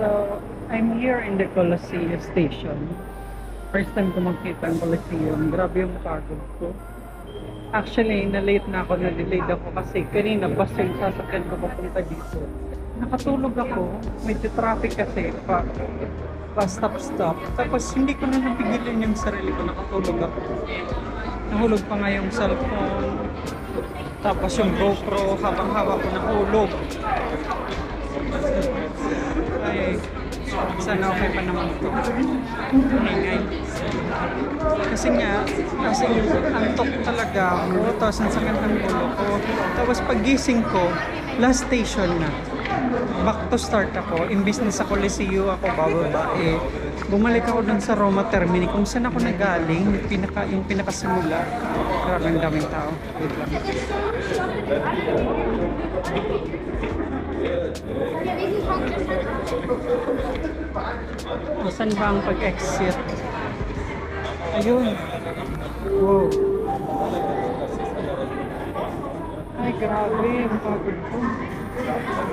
So, I'm here in the Colosseum station. First time ko makita ang Colosseum. Grabe yung pagod ko. Actually, na-late na ako, na-delayed ako kasi kanina bus yung sasakyan ko papunta dito. Nakatulog ako, medyo traffic kasi pa stop. Tapos hindi ko na napigilan yung sarili ko, nakatulog ako. Nahulog pa nga yung cellphone. Tapos yung GoPro, habang hawak ko nahulog. Ay, sana okay pa naman ito. Ingay. Kasi antok talaga ako. Tapos ang sakit ng ulo ko. Tapos pagising ko, last station na. Back to start ako. Imbis na sa Coliseo ako bababa bumalik ako dun sa Roma Termini kung saan ako nagaling, yung pinakasimula. Grabe ang daming tao. Wait lang. Saan ba ang pag-exit? Ayun. Wow. Ay, grabe. Ang pagod ko.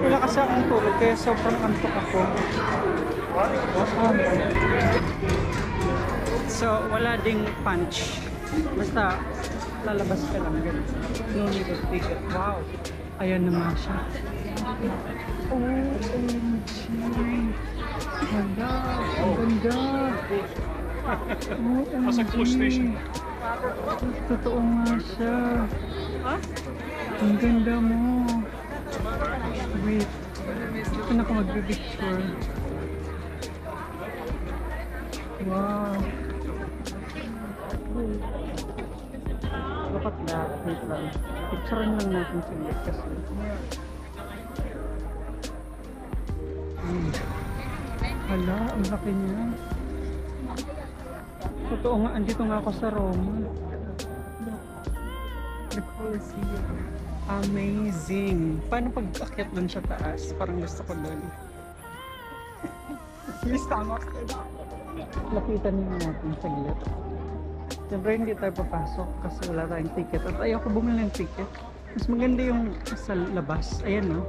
Wala kasi akong tulog kaya sobrang antok ako. So, wala ding punch. Basta, lalabas ka lang. No need of ticket. Wow. Ayan naman siya. OMG. Ganda. Ang ganda. OMG. Totoo nga siya. Ang ganda mo. Wait. Ito na ako mag-picture. Wow. Look at that. Wait lang. Picturean lang natin sila kasi. Hala, ang laki niya. Totoo nga, andito nga ako sa Roma. The Colosseum. Amazing. Paano pag-akyat dun sa taas? Parang gusto ko dun. Lapitan niyo natin saglit. Siyempre hindi tayo papasok kasi wala tayong ticket. At ayoko bumili ng ticket. Mas maganda yung sa labas. Ayan no.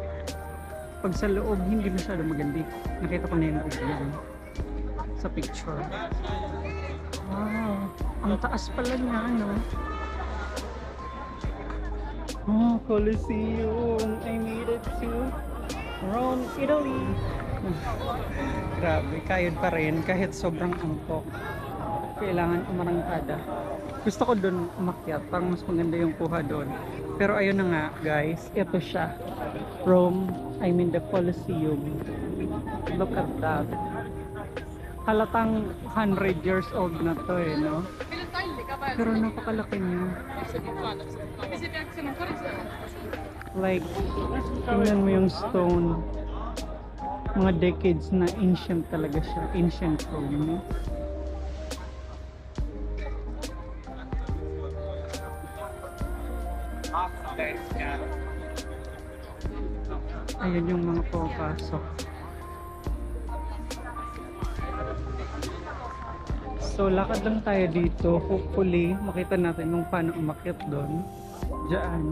Pag sa loob, hindi masyado maganda. Nakita ko na yung bigyan sa picture. Wow. Ang taas pala niya, no? Oh, Colosseum. I made it to Rome, Italy. Grabe, kayod pa rin kahit sobrang angkok. Kailangan umarangkada. Gusto ko doon umakyat, parang mas maganda yung kuha doon. Pero ayun na nga, guys, ito siya. Rome, I mean the Colosseum. Look at that. Halatang 100 years old na to no? Pero napakalaki niya. Like, tingnan mo yung stone. Mga decades na ancient talaga siya. Ancient Rome, no? Ayan yung mga pupasok. So, lakad lang tayo dito. Hopefully, makita natin kung paano umakyat doon. Diyan.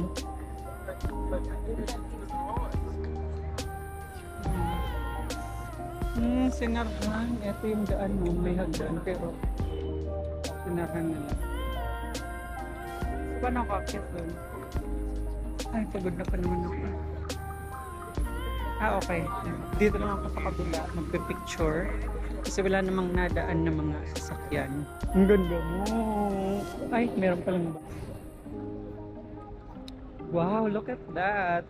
Sinarhan. Ito yung daan mo. May hagdan. Pero, sinarhan nila. Paano ako akyat doon? Ay, pagod na pa naman ako. Okay. Dito lang ako sa kabila. Magpipicture. Kasi wala namang nadaan na mga sasakyan. Ang ganda mo. Ay, meron palang ba? Wow, look at that.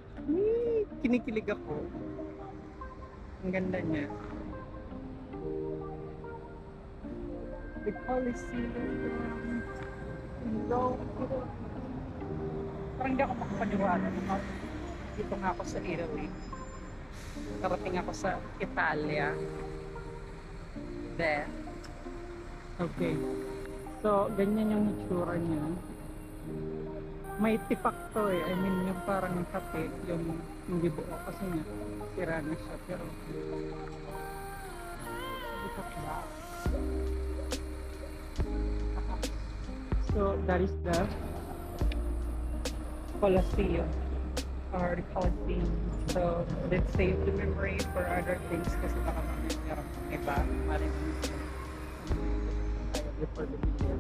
Kinikilig ako. Ang ganda niya. The Colosseum. Parang hindi ako makapaniwala. Dito nga ako sa Italy. Karating ako sa Italia. There. Okay. So, ganyan yung itsura niya. May tipak to I mean, yung parang kape, yung hindi buo kasi nga, sira na siya. Pero, tipak ba? So, that is the Colosseum. or the Colosseum. So let's save the memory for other things kasi baka mamaya meron iba. Marinig tayo before the video.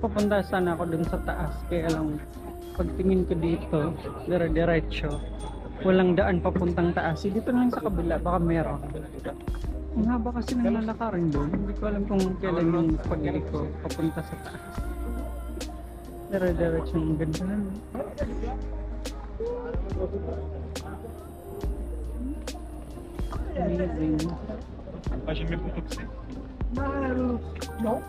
Pupunta sana ako dun sa taas kaya lang pagtingin ko dito, dire-diretso. Walang daan papuntang taas. Dito lang sa kabila, baka meron. Ang haba kasi ng lalakarin doon. Hindi ko alam kung kailan yung pag-ili ko papunta sa taas. Dire-diretso yung ganda na. Amazing. Jamais photoxé. No.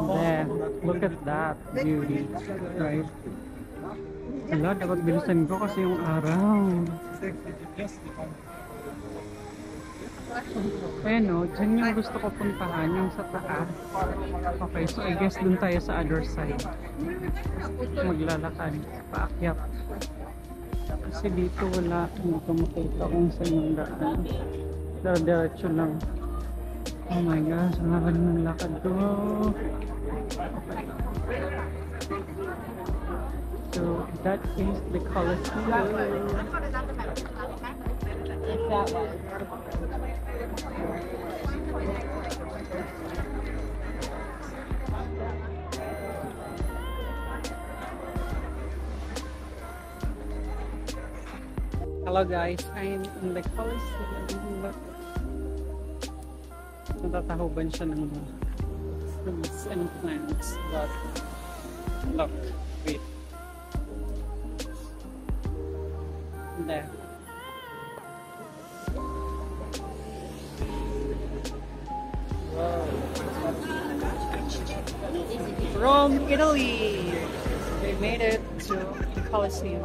There, look at that beauty. Right? Wala, dapat bilisan ko kasi yung araw. Ayan o, dyan yung gusto ko puntahan, yung sa taas. Okay, so I guess dun tayo sa other side. Maglalakad, paakyat. Kasi dito wala, hindi ko makita kung saan yung daan. Diretso lang. Oh my gosh, ang haba ng lakad ko. So, that is the Colosseum. That one. Hello guys, I'm in the Colosseum. Natatahuban siya ng fruits and plants, but look, wait. There. Wow. Rome, Italy! They made it to the Colosseum.